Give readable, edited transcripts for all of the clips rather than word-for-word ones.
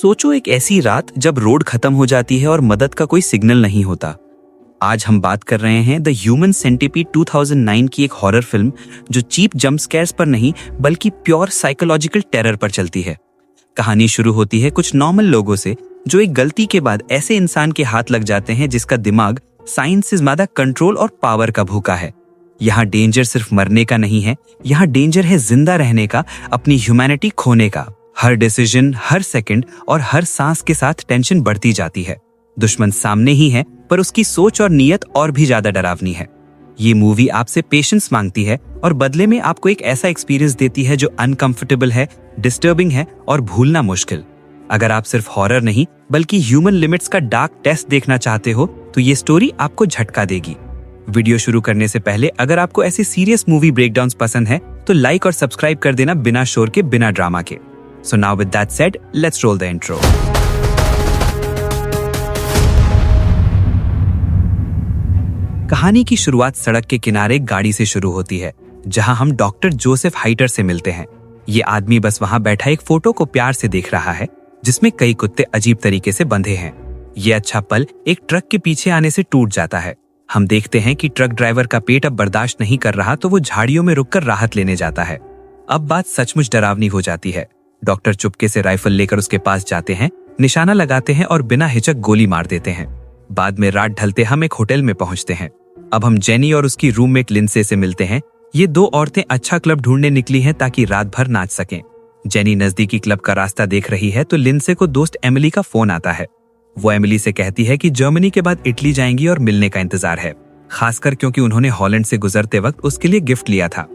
सोचो एक ऐसी रात जब रोड खत्म हो जाती है और मदद का कोई सिग्नल नहीं होता। आज हम बात कर रहे हैं द ह्यूमन सेंटिपीड 2009 की एक हॉरर फिल्म जो चीप जंप स्कैर्स पर नहीं बल्कि प्योर साइकोलॉजिकल टेरर पर चलती है। कहानी शुरू होती है कुछ नॉर्मल लोगों से जो एक गलती के बाद ऐसे इंसान के हाथ लग जाते हैं जिसका दिमाग साइंस से ज्यादा कंट्रोल और पावर का भूखा है। यहाँ डेंजर सिर्फ मरने का नहीं है, यहाँ डेंजर है जिंदा रहने का, अपनी ह्यूमैनिटी खोने का। हर डिसीजन, हर सेकंड और हर सांस के साथ टेंशन बढ़ती जाती है। दुश्मन सामने ही है पर उसकी सोच और नीयत और भी ज्यादा डरावनी है। ये मूवी आपसे पेशेंस मांगती है और बदले में आपको एक ऐसा एक्सपीरियंस देती है जो अनकंफर्टेबल है, डिस्टर्बिंग है और भूलना मुश्किल। अगर आप सिर्फ हॉरर नहीं बल्कि ह्यूमन लिमिट्स का डार्क टेस्ट देखना चाहते हो तो ये स्टोरी आपको झटका देगी। वीडियो शुरू करने से पहले अगर आपको ऐसे सीरियस मूवी ब्रेकडाउन्स पसंद है तो लाइक और सब्सक्राइब कर देना बिना शोर के, बिना ड्रामा के। So now with that said, let's roll the intro. कहानी की शुरुआत सड़क के किनारे गाड़ी से शुरू होती है जहां हम डॉक्टर जोसेफ हाइटर से मिलते हैं। ये आदमी बस वहां बैठा एक फोटो को प्यार से देख रहा है जिसमें कई कुत्ते अजीब तरीके से बंधे हैं। ये अच्छा पल एक ट्रक के पीछे आने से टूट जाता है। हम देखते हैं कि ट्रक ड्राइवर का पेट अब बर्दाश्त नहीं कर रहा तो वो झाड़ियों में रुककर राहत लेने जाता है। अब बात सचमुच डरावनी हो जाती है। डॉक्टर चुपके से राइफल लेकर उसके पास जाते हैं, निशाना लगाते हैं और बिना हिचक गोली मार देते हैं। बाद में रात ढलते हम एक होटल में पहुंचते हैं। अब हम जेनी और उसकी रूममेट लिंसे से मिलते हैं। ये दो औरतें अच्छा क्लब ढूंढने निकली हैं ताकि रात भर नाच सकें। जेनी नजदीकी क्लब का रास्ता देख रही है तो लिंसे को दोस्त एमिली का फोन आता है। वो एमिली से कहती है कि जर्मनी के बाद इटली जाएंगी और मिलने का इंतजार है, खासकर क्योंकि उन्होंने हॉलैंड से गुजरते वक्त उसके लिए गिफ्ट लिया था।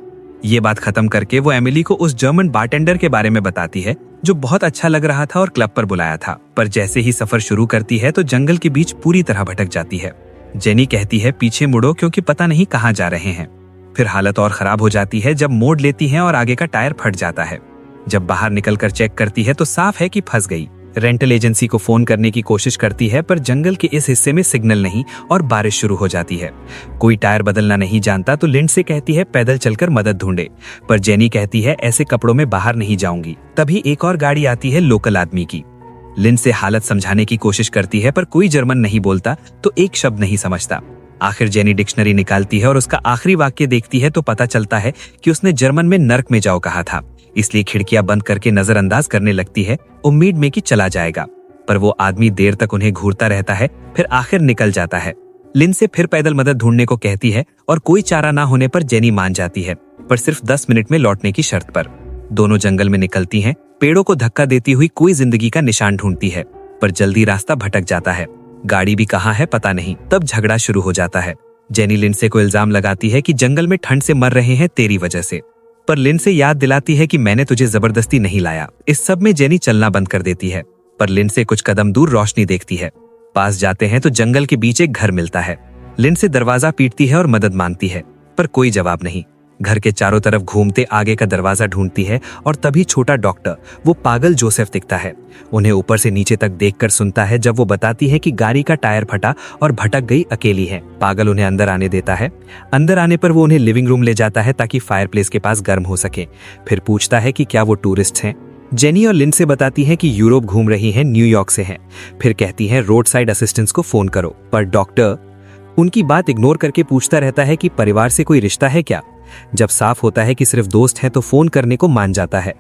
ये बात खत्म करके वो एमिली को उस जर्मन बारटेंडर के बारे में बताती है जो बहुत अच्छा लग रहा था और क्लब पर बुलाया था। पर जैसे ही सफर शुरू करती है तो जंगल के बीच पूरी तरह भटक जाती है। जेनी कहती है पीछे मुड़ो क्योंकि पता नहीं कहाँ जा रहे हैं। फिर हालत और खराब हो जाती है जब मोड़ लेती है और आगे का टायर फट जाता है। जब बाहर निकलकर चेक करती है तो साफ है कि फंस गई। रेंटल एजेंसी को फोन करने की कोशिश करती है पर जंगल के इस हिस्से में सिग्नल नहीं और बारिश शुरू हो जाती है। कोई टायर बदलना नहीं जानता तो लिंड से कहती है पैदल चलकर मदद ढूंढे, पर जेनी कहती है ऐसे कपड़ों में बाहर नहीं जाऊंगी। तभी एक और गाड़ी आती है लोकल आदमी की। लिंड से हालत समझाने की कोशिश करती है पर कोई जर्मन नहीं बोलता तो एक शब्द नहीं समझता। आखिर जेनी डिक्शनरी निकालती है और उसका आखिरी वाक्य देखती है तो पता चलता है कि उसने जर्मन में नर्क में जाओ कहा था, इसलिए खिड़कियां बंद करके नजरअंदाज करने लगती है, उम्मीद में कि चला जाएगा। पर वो आदमी देर तक उन्हें घूरता रहता है, फिर आखिर निकल जाता है। लिन से फिर पैदल मदद ढूंढने को कहती है और कोई चारा ना होने पर जेनी मान जाती है, पर सिर्फ 10 मिनट में लौटने की शर्त पर। दोनों जंगल में निकलती हैं, पेड़ों को धक्का देती हुई कोई जिंदगी का निशान ढूंढती है, पर जल्दी रास्ता भटक जाता है। गाड़ी भी कहाँ है पता नहीं। तब झगड़ा शुरू हो जाता है। जेनी लिंडसे को इल्जाम लगाती है कि जंगल में ठंड से मर रहे हैं तेरी वजह से, पर लिन से याद दिलाती है कि मैंने तुझे जबरदस्ती नहीं लाया। इस सब में जेनी चलना बंद कर देती है, पर लिन से कुछ कदम दूर रोशनी देखती है। पास जाते हैं तो जंगल के बीच एक घर मिलता है। लिन से दरवाजा पीटती है और मदद मांगती है, पर कोई जवाब नहीं। घर के चारों तरफ घूमते आगे का दरवाजा ढूंढती है और तभी छोटा डॉक्टर, वो पागल जोसेफ दिखता है। उन्हें ऊपर से नीचे तक देखकर सुनता है जब वो बताती है कि गाड़ी का टायर फटा और भटक गई, अकेली है। पागल उन्हें अंदर आने देता है। अंदर आने पर वो उन्हें लिविंग रूम ले जाता है ताकि फायरप्लेस के पास गर्म हो सके। फिर पूछता है कि क्या वो टूरिस्ट हैं। जेनी और लिन से बताती है कि यूरोप घूम रही हैं, न्यूयॉर्क से हैं। फिर कहती है रोड साइड असिस्टेंस को फोन करो, पर डॉक्टर उनकी बात इग्नोर करके पूछता रहता है कि परिवार से कोई रिश्ता है क्या। जब साफ होता है कि सिर्फ दोस्त हैं तो फोन करने को मान जाता है,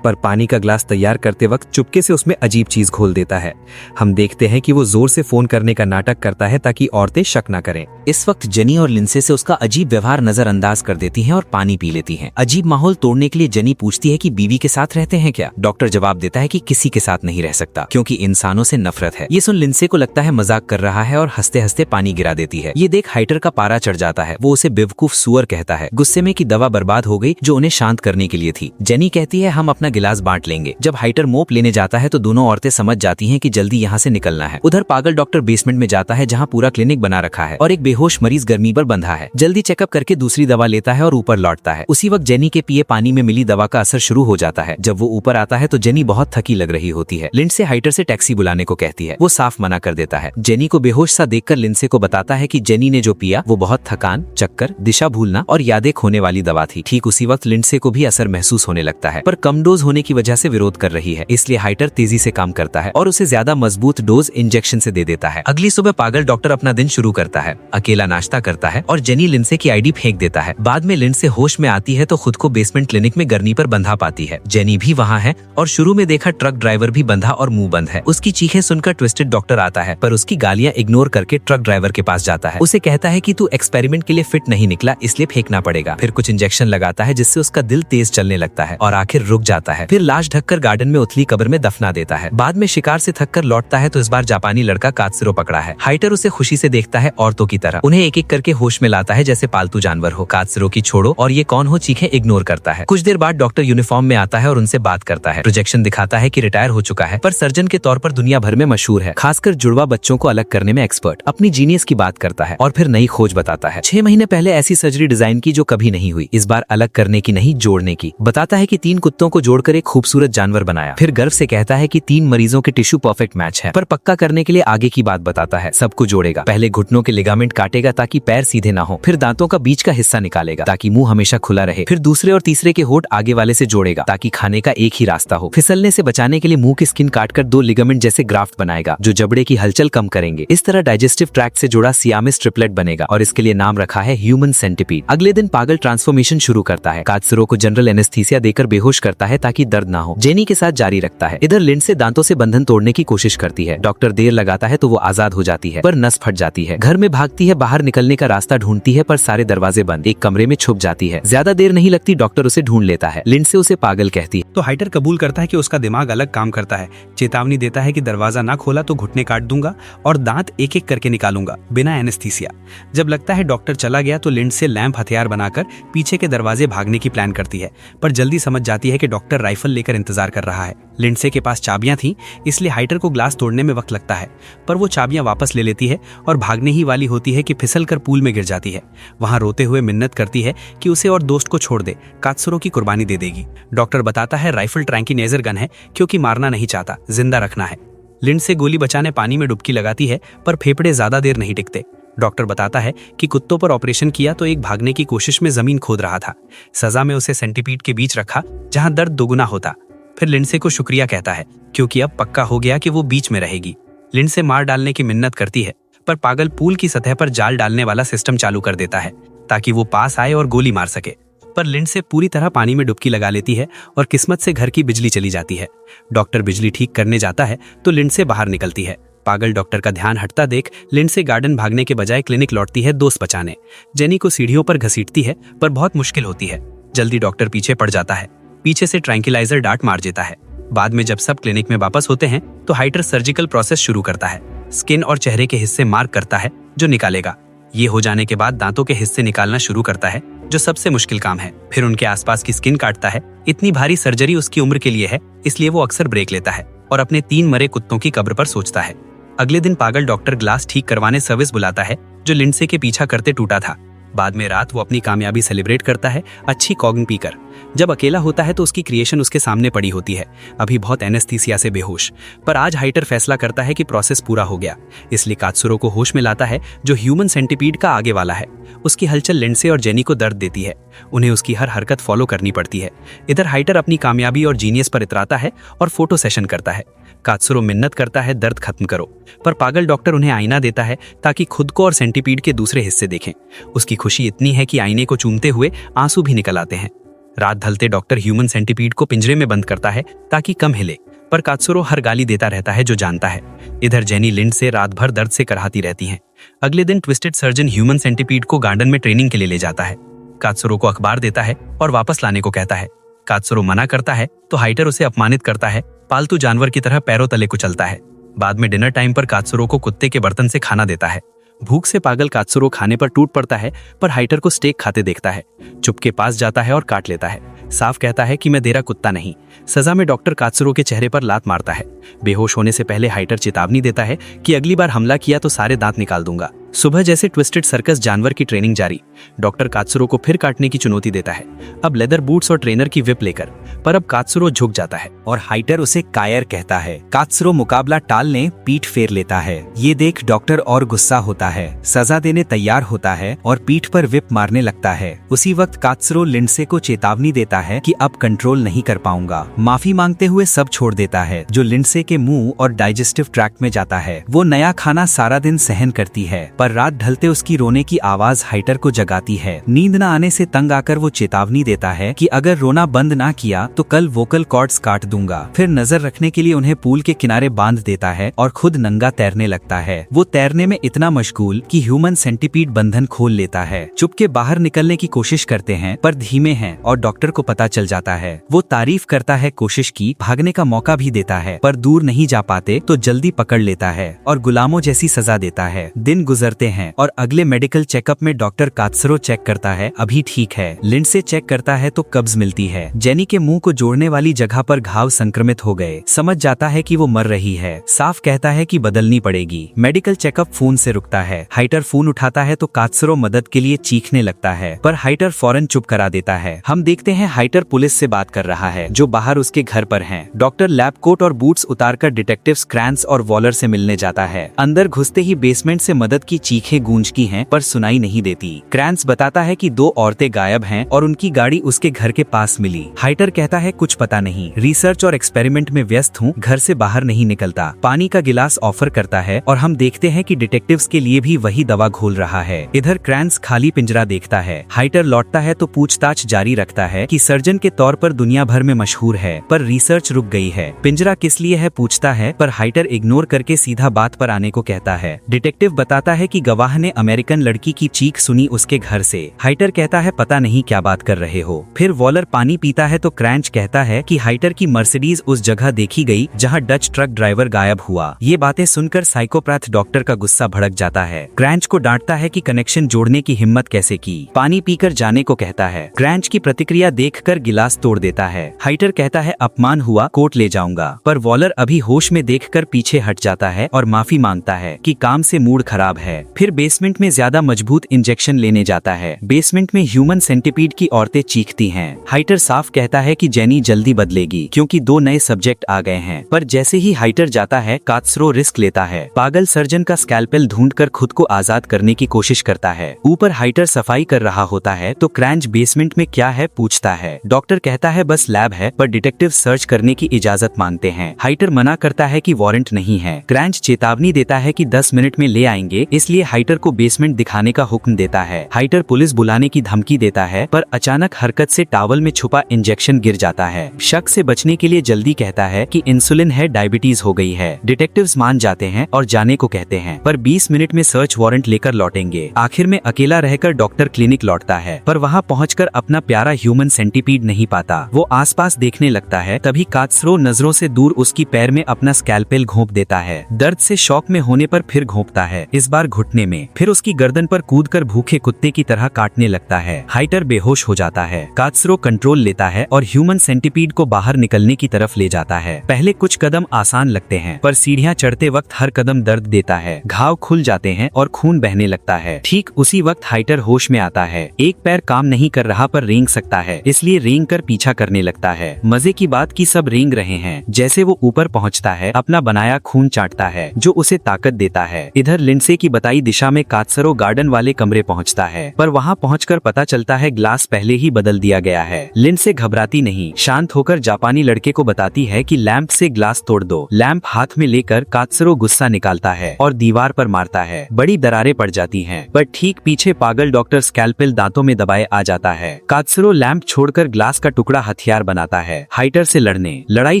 पर पानी का ग्लास तैयार करते वक्त चुपके से उसमें अजीब चीज घोल देता है। हम देखते हैं कि वो जोर से फोन करने का नाटक करता है ताकि औरतें शक न करें। इस वक्त जेनी और लिंसे से उसका अजीब व्यवहार नजरअंदाज कर देती हैं और पानी पी लेती हैं। अजीब माहौल तोड़ने के लिए जेनी पूछती है कि बीवी के साथ रहते हैं क्या। डॉक्टर जवाब देता है कि किसी के साथ नहीं रह सकता क्योंकि इंसानों से नफरत है। ये सुन लिंसे को लगता है मजाक कर रहा है और हंसते हंसते पानी गिरा देती है। ये देख हाइटर का पारा चढ़ जाता है। वो उसे बेवकूफ सुअर कहता है, गुस्से में कि दवा बर्बाद हो गई जो उन्हें शांत करने के लिए थी। जेनी कहती है हम अपना गिलास बांट लेंगे। जब हाइटर मोप लेने जाता है तो दोनों औरतें समझ जाती हैं कि जल्दी यहाँ से निकलना है। उधर पागल डॉक्टर बेसमेंट में जाता है जहाँ पूरा क्लिनिक बना रखा है और एक बेहोश मरीज गर्मी पर बंधा है। जल्दी चेकअप करके दूसरी दवा लेता है और ऊपर लौटता है। उसी वक्त जेनी के पिए पानी में मिली दवा का असर शुरू हो जाता है। जब वो ऊपर आता है तो जेनी बहुत थकी लग रही होती है। लिंडसे हाइटर से टैक्सी बुलाने को कहती है। वो साफ मना कर देता है। जेनी को बेहोश सा देखकर लिंडसे को बताता है कि जेनी ने जो पिया वो बहुत थकान, चक्कर, दिशा भूलना और यादें होने वाली दवा थी। ठीक उसी वक्त लिंडसे को भी असर महसूस होने लगता है, पर कम डोज होने की वजह से विरोध कर रही है, इसलिए हाइटर तेजी से काम करता है और उसे ज्यादा मजबूत डोज इंजेक्शन से दे देता है। अगली सुबह पागल डॉक्टर अपना दिन शुरू करता है, अकेला नाश्ता करता है और जेनी लिंडसे की आईडी फेंक देता है। बाद में लिंडसे होश में आती है तो खुद को बेसमेंट क्लिनिक में गरनी पर बंधा पाती है। जेनी भी वहाँ है और शुरू में देखा ट्रक ड्राइवर भी बंधा और मुंह बंद है। उसकी चीखें सुनकर ट्विस्टेड डॉक्टर आता है, पर उसकी गालियां इग्नोर करके ट्रक ड्राइवर के पास जाता है। उसे कहता है कि तू एक्सपेरिमेंट के लिए फिट नहीं निकला, इसलिए फेंकना पड़ेगा। फिर कुछ इंजेक्शन लगाता है जिससे उसका दिल तेज चलने लगता है और आखिर रुक जाता है। फिर लाश ढककर गार्डन में उथली कब्र में दफना देता है। बाद में शिकार से थककर लौटता है तो इस बार जापानी लड़का कात्सुरो पकड़ा है। हाइटर उसे खुशी से देखता है औरतों की तरह, उन्हें एक एक करके होश में लाता है जैसे पालतू जानवर हो। कात्सुरो की छोड़ो और ये कौन हो चीखें इग्नोर करता है। कुछ देर बाद डॉक्टर यूनिफॉर्म में आता है और उनसे बात करता है। प्रोजेक्शन दिखाता है कि रिटायर हो चुका है, पर सर्जन के तौर पर दुनिया भर में मशहूर है, खासकर जुड़वा बच्चों को अलग करने में एक्सपर्ट। अपनी जीनियस की बात करता है और फिर नई खोज बताता है। 6 महीने पहले ऐसी सर्जरी डिजाइन की जो कभी नहीं हुई, इस बार अलग करने की नहीं, जोड़ने की। बताता है कि 3 कुत्तों को जोड़कर एक खूबसूरत जानवर बनाया। फिर गर्व से कहता है कि 3 मरीजों के टिश्यू परफेक्ट मैच है, पर पक्का करने के लिए आगे की बात बताता है। सबको जोड़ेगा, पहले घुटनों के लिगामेंट काटेगा ताकि पैर सीधे ना हो, फिर दांतों का बीच का हिस्सा निकालेगा ताकि मुंह हमेशा खुला रहे, फिर दूसरे और तीसरे के होठ आगे वाले से जोड़ेगा ताकि खाने का एक ही रास्ता हो। फिसलने से बचाने के लिए मुंह की स्किन काटकर 2 लिगामेंट जैसे ग्राफ्ट बनाएगा जो जबड़े की हलचल कम करेंगे। इस तरह डाइजेस्टिव ट्रैक्ट से जुड़ा सियामिस ट्रिपलेट बनेगा और इसके लिए नाम रखा है ह्यूमन सेंटिपीड। अगले दिन पागल ट्रांसफॉर्मेशन शुरू करता है। कात्सुरो को जनरल एनेस्थीसिया देकर बेहोश करता है ताकि दर्द ना हो। जेनी के साथ जारी रखता है। इधर लिंडसे दांतों से बंधन तोड़ने की कोशिश करती है। डॉक्टर देर लगाता है तो वो आजाद हो जाती है, पर नस फट जाती है। घर में भागती है, बाहर निकलने का रास्ता ढूंढती है, पर सारे दरवाजे बंद। एक कमरे में छुप जाती है। ज्यादा देर नहीं लगती, डॉक्टर उसे ढूंढ लेता है। लिंडसे उसे पागल कहती है तो हाइटर कबूल करता है कि उसका दिमाग अलग काम करता है। चेतावनी देता है कि दरवाजा ना खोला तो घुटने काट दूंगा और दांत एक एक करके निकालूंगा बिना एनेस्थीसिया। जब लगता है डॉक्टर चला गया तो लिंडसे लैंप हथियार बनाकर पीछे के दरवाजे भागने की प्लान करती है, पर जल्दी समझ जाती है कि डॉक्टर राइफल लेकर इंतजार कर रहा है। लिंडसे के पास चाबियां थी, इसलिए हाइटर को ग्लास तोड़ने में वक्त लगता है, पर वो चाबियां वापस ले लेती है और भागने ही वाली होती है कि फिसल कर पूल में गिर जाती है। वहां रोते हुए मिन्नत करती है कि उसे और दोस्त को छोड़ दे, कात्सुरो की कुर्बानी दे देगी। डॉक्टर बताता है राइफल ट्रैंकिनाइजर गन है, क्योंकि मारना नहीं चाहता, जिंदा रखना है। लिंडसे गोली बचाने पानी में डुबकी लगाती है, पर फेफड़े ज्यादा देर नहीं टिकते। डॉक्टर बताता है कि कुत्तों पर ऑपरेशन किया तो एक भागने की कोशिश में जमीन खोद रहा था। सजा में उसे सेंटीपीड के बीच रखा जहां दर्द दोगुना होता। फिर लिंडसे को शुक्रिया कहता है क्योंकि अब पक्का हो गया कि वो बीच में रहेगी। लिंडसे मार डालने की मिन्नत करती है, पर पागल पूल की सतह पर जाल डालने वाला सिस्टम चालू कर देता है ताकि वो पास आए और गोली मार सके। पर लिंडसे पूरी तरह पानी में डुबकी लगा लेती है और किस्मत से घर की बिजली चली जाती है। डॉक्टर बिजली ठीक करने जाता है तो लिंडसे बाहर निकलती है। पागल डॉक्टर का ध्यान हटता देख लिंडसे गार्डन भागने के बजाय क्लिनिक लौटती है दोस्त बचाने। जेनी को सीढ़ियों पर घसीटती है, पर बहुत मुश्किल होती है। जल्दी डॉक्टर पीछे पड़ जाता है, पीछे से ट्रैंकिलाइजर डांट मार देता है। बाद में जब सब क्लिनिक में वापस होते हैं तो हाइटर सर्जिकल प्रोसेस शुरू करता है। स्किन और चेहरे के हिस्से मार्क करता है जो निकालेगा। ये हो जाने के बाद दांतों के हिस्से निकालना शुरू करता है जो सबसे मुश्किल काम है। फिर उनके आसपास की स्किन काटता है। इतनी भारी सर्जरी उसकी उम्र के लिए है, इसलिए वो अक्सर ब्रेक लेता है और अपने 3 मरे कुत्तों की कब्र पर सोचता है। अगले दिन पागल डॉक्टर ग्लास ठीक करवाने सर्विस बुलाता है जो लिंडसे के पीछा करते टूटा था। बाद में रात वो अपनी कामयाबी सेलिब्रेट करता है अच्छी कॉग्न पीकर। जब अकेला होता है तो उसकी क्रिएशन उसके सामने पड़ी होती है, अभी बहुत एनेस्थीसिया से बेहोश। पर आज हाइटर फैसला करता है कि प्रोसेस पूरा हो गया, इसलिए कात्सुरो को होश में लाता है जो ह्यूमन सेंटीपीड का आगे वाला है। उसकी हलचल लिंडसे और जेनी को दर्द देती है, उन्हें उसकी हर हरकत फॉलो करनी पड़ती है। इधर हाइटर अपनी कामयाबी और जीनियस पर इतराता है और फोटो सेशन करता है। कात्सुरो मिन्नत करता है दर्द खत्म करो, पर पागल डॉक्टर उन्हें आईना देता है ताकि खुद को और सेंटीपीड के दूसरे हिस्से देखें। उसकी खुशी इतनी है कि आईने को चूमते हुए आंसू भी निकल आते हैं। रात ढलते डॉक्टर ह्यूमन सेंटीपीड को पिंजरे में बंद करता है ताकि कम हिले, पर कात्सुरो हर गाली देता रहता है जो जानता है। इधर जेनी लिंडसे रात भर दर्द से कराहती रहती हैं। अगले दिन ट्विस्टेड सर्जन ह्यूमन सेंटीपीड को गार्डन में ट्रेनिंग के लिए ले जाता है। कात्सुरो को अखबार देता है और वापस लाने को कहता है। कात्सुरो मना करता है तो हाइटर उसे अपमानित करता है, पालतू जानवर की तरह पैरों तले कुचलता है। बाद में डिनर टाइम पर कात्सुरो को कुत्ते के बर्तन से खाना देता है। भूख से पागल कात्सुरो खाने पर टूट पड़ता है, पर हाइटर को स्टेक खाते देखता है। चुपके पास जाता है और काट लेता है। साफ कहता है कि मैं तेरा कुत्ता नहीं। सजा में डॉक्टर कात्सुरो के चेहरे पर लात मारता है। बेहोश होने से पहले हाइटर चेतावनी देता है कि अगली बार हमला किया तो सारे दांत निकाल दूंगा। सुबह जैसे ट्विस्टेड सर्कस जानवर की ट्रेनिंग जारी। डॉक्टर कात्सुरो को फिर काटने की चुनौती देता है, अब लेदर बूट्स और ट्रेनर की विप लेकर। पर अब कात्सुरो झुक जाता है और हाइटर उसे कायर कहता है। कात्सुरो मुकाबला टालने पीठ फेर लेता है। ये देख डॉक्टर और गुस्सा होता है, सजा देने तैयार होता है और पीठ पर विप मारने लगता है। उसी वक्त कात्सुरो लिंडसे को चेतावनी देता है कि अब कंट्रोल नहीं कर पाऊंगा। माफी मांगते हुए सब छोड़ देता है, जो लिंडसे के मुंह और डाइजेस्टिव ट्रैक्ट में जाता है। वो नया खाना सारा दिन सहन करती है, पर रात ढलते उसकी रोने की आवाज हाइटर को जगाती है। नींद न आने से तंग आकर वो चेतावनी देता है कि अगर रोना बंद ना किया तो कल वोकल कॉर्ड्स काट दूंगा। फिर नजर रखने के लिए उन्हें पूल के किनारे बांध देता है और खुद नंगा तैरने लगता है। वो तैरने में इतना मशगूल कि ह्यूमन सेंटीपीड बंधन खोल लेता है। चुपके बाहर निकलने की कोशिश करते हैं पर धीमे हैं और डॉक्टर को पता चल जाता है। वो तारीफ करता है कोशिश की, भागने का मौका भी देता है, पर दूर नहीं जा पाते तो जल्दी पकड़ लेता है और गुलामों जैसी सजा देता है। दिन गुजरते हैं और अगले मेडिकल चेकअप में डॉक्टर कात्सुरो चेक करता है, अभी ठीक है। लिंडसे चेक करता है तो कब्ज मिलती है। जेनी के मुंह को जोड़ने वाली जगह पर घाव संक्रमित हो गए। समझ जाता है कि वो मर रही है। साफ कहता है कि बदलनी पड़ेगी। मेडिकल चेकअप फोन से रुकता है। हाइटर फोन उठाता है तो कात्सुरो मदद के लिए चीखने लगता है, पर हाइटर फौरन चुप करा देता है। हम देखते हैं हाइटर पुलिस से बात कर रहा है, जो बाहर उसके घर पर हैं। डॉक्टर लैब कोट और बूट्स उतारकर डिटेक्टिव्स क्रैंस और वॉलर से मिलने जाता है। अंदर घुसते ही बेसमेंट से मदद की चीखें गूंजती हैं, पर सुनाई नहीं देती। क्रैंस बताता है कि 2 औरतें गायब हैं और उनकी गाड़ी उसके घर के पास मिली। हाइटर कहता है कुछ पता नहीं, रिसर्च और एक्सपेरिमेंट में व्यस्त हूँ, घर से बाहर नहीं निकलता। पानी का गिलास ऑफर करता है और हम देखते हैं कि डिटेक्टिव्स के लिए भी वही दवा घोल रहा है। इधर क्रैंस खाली पिंजरा देखता है। हाइटर लौटता है तो पूछताछ जारी रखता है कि सर्जन के तौर पर दुनिया भर में मशहूर है, पर रिसर्च रुक गई है। पिंजरा किस लिए है पूछता है, पर हाइटर इग्नोर करके सीधा बात पर आने को कहता है। डिटेक्टिव बताता है कि गवाह ने अमेरिकन लड़की की चीख सुनी उसके घर से। हाइटर कहता है पता नहीं क्या बात कर रहे हो। फिर वॉलर पानी पीता है तो क्रैंच कहता है कि हाइटर की मर्सिडीज उस जगह देखी गई जहां डच ट्रक ड्राइवर गायब हुआ। ये बातें सुनकर साइकोपैथ डॉक्टर का गुस्सा भड़क जाता है। क्रैंच को डांटता है कि कनेक्शन जोड़ने की हिम्मत कैसे की। पानी पीकर जाने को कहता है। क्रैंच की प्रतिक्रिया देखकर गिलास तोड़ देता है। हाइटर कहता है अपमान हुआ, कोर्ट ले जाऊंगा, पर वॉलर अभी होश में देखकर पीछे हट जाता है और माफी मांगता है कि काम से मूड खराब है। फिर बेसमेंट में ज्यादा मजबूत इंजेक्शन लेने जाता है। बेसमेंट में ह्यूमन सेंटीपीड की औरतें चीखती हैं। हाइटर साफ कहता है कि जेनी जल्दी बदलेगी क्योंकि 2 नए सब्जेक्ट आ गए हैं, पर जैसे ही हाइटर जाता है कात्सुरो रिस्क लेता है। पागल सर्जन का स्कैल्पेल ढूंढकर खुद को आजाद करने की कोशिश करता है। ऊपर हाइटर सफाई कर रहा होता है तो क्रैंच बेसमेंट में क्या है पूछता है। डॉक्टर कहता है बस लैब है, पर डिटेक्टिव सर्च करने की इजाजत मांगते हैं। हाइटर मना करता है कि वारंट नहीं है। क्रैंच चेतावनी देता है कि 10 मिनट में ले आएंगे, इसलिए हाइटर को बेसमेंट दिखाने का हुक्म देता है। हाइटर पुलिस बुलाने की धमकी देता है, पर अचानक हरकत से टॉवल में छुपा इंजेक्शन गिर जाता है। शक से बचने के लिए जल्दी कहता है कि इंसुलिन है, डायबिटीज हो गई है। डिटेक्टिव्स मान जाते हैं और जाने को कहते हैं, पर 20 मिनट में सर्च वारंट लेकर लौटेंगे। आखिर में अकेला रहकर डॉक्टर क्लिनिक लौटता है, पर वहाँ पहुंचकर अपना प्यारा ह्यूमन सेंटीपीड नहीं पाता। वो आसपास देखने लगता है, तभी कात्सुरो नजरों से दूर उसकी पैर में अपना स्कैल्पेल घोंप देता है। दर्द से शॉक में होने पर फिर घोंपता है, इस बार घुटने में। फिर उसकी गर्दन पर कूदकर भूखे कुत्ते की तरह काटने लगता है। हाइटर बेहोश हो जाता है। कात्सुरो कंट्रोल लेता है और ह्यूमन सेंटीपीड को बाहर निकलने की तरफ ले जाता है। पहले कुछ कदम आसान लगते हैं, पर सीढ़ियां चढ़ते वक्त हर कदम दर्द देता है। घाव खुल जाते हैं और खून बहने लगता है। ठीक उसी वक्त हाइटर होश में आता है। एक पैर काम नहीं कर रहा पर रेंग सकता है, इसलिए रेंग कर पीछा करने लगता है। मजे की बात कि सब रेंग रहे हैं। जैसे वो ऊपर पहुंचता है, अपना बनाया खून चाटता है, जो उसे ताकत देता है। इधर लिंडसे की बताई दिशा में कात्सुरो गार्डन वाले कमरे पहुंचता है, पर वहां पहुंचकर पता चलता है ग्लास पहले ही बदल दिया गया है। लिंडसे घबराती नहीं, शांत होकर जापानी लड़के को बताती है कि लैंप से ग्लास तोड़ दो। लैंप हाथ में लेकर कात्सुरो गुस्सा निकालता है और दीवार पर मारता है। बड़ी दरारें पड़ जाती हैं, पर ठीक पीछे पागल डॉक्टर स्कैल्पेल दांतों में दबाए आ जाता है। कात्सुरो लैंप छोड़कर ग्लास का टुकड़ा हथियार बनाता है हाइटर से लड़ने। लड़ाई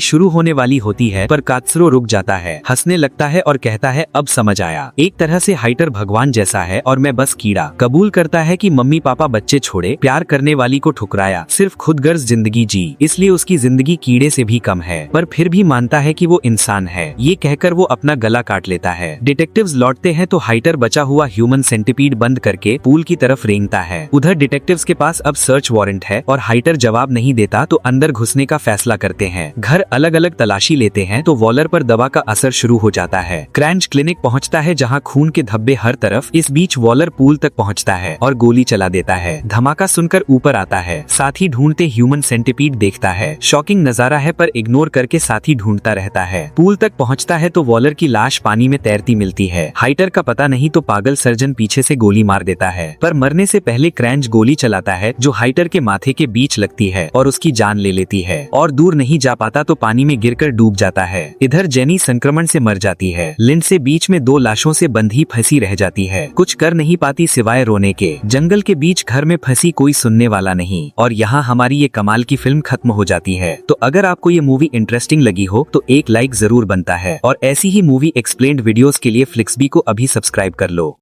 शुरू होने वाली होती है, पर कात्सुरो रुक जाता है, हंसने लगता है और कहता है अब समझ आया। एक तरह से हाइटर भगवान जैसा है और मैं बस कीड़ा। कबूल करता है कि मम्मी पापा बच्चे छोड़े, प्यार करने वाली को ठुकराया, सिर्फ खुदगर्ज जिंदगी जी, इसलिए उसकी जिंदगी कीड़े से भी कम है, पर फिर भी मानता है कि वो इंसान है। ये कहकर वो अपना गला काट लेता है। डिटेक्टिव्स लौटते हैं तो हाइटर बचा हुआ ह्यूमन सेंटीपीड बंद करके पूल की तरफ रेंगता है। उधर डिटेक्टिव्स के पास अब सर्च वारंट है और हाइटर जवाब नहीं देता तो अंदर घुसने का फैसला करते हैं। घर अलग अलग तलाशी लेते हैं तो वॉलर पर दवा का असर शुरू हो जाता है। क्रैंच क्लिनिक पहुंचता है जहां खून के धब्बे धब्बे हर तरफ। इस बीच वॉलर पूल तक पहुंचता है और गोली चला देता है। धमाका सुनकर ऊपर आता है। साथी ढूंढते ह्यूमन सेंटिपीड देखता है। शॉकिंग नजारा है पर इग्नोर करके साथी ढूंढता रहता है। पूल तक पहुंचता है तो वॉलर की लाश पानी में तैरती मिलती है। हाइटर का पता नहीं तो पागल सर्जन पीछे से गोली मार देता है, पर मरने से पहले क्रैंच गोली चलाता है जो हाइटर के माथे के बीच लगती है और उसकी जान ले लेती है और दूर नहीं जा पाता तो पानी में गिरकर डूब जाता है। इधर जेनी संक्रमण से मर जाती है। लिंडसे बीच में 2 लाशों से बंधी फंसी रह जाती है। कुछ कर नहीं पाती सिवाय रोने के। जंगल के बीच घर में फंसी, कोई सुनने वाला नहीं। और यहाँ हमारी ये कमाल की फिल्म खत्म हो जाती है। तो अगर आपको ये मूवी इंटरेस्टिंग लगी हो तो एक लाइक जरूर बनता है और ऐसी ही मूवी एक्सप्लेन्ड वीडियोस के लिए फ्लिक्सबी को अभी सब्सक्राइब कर लो।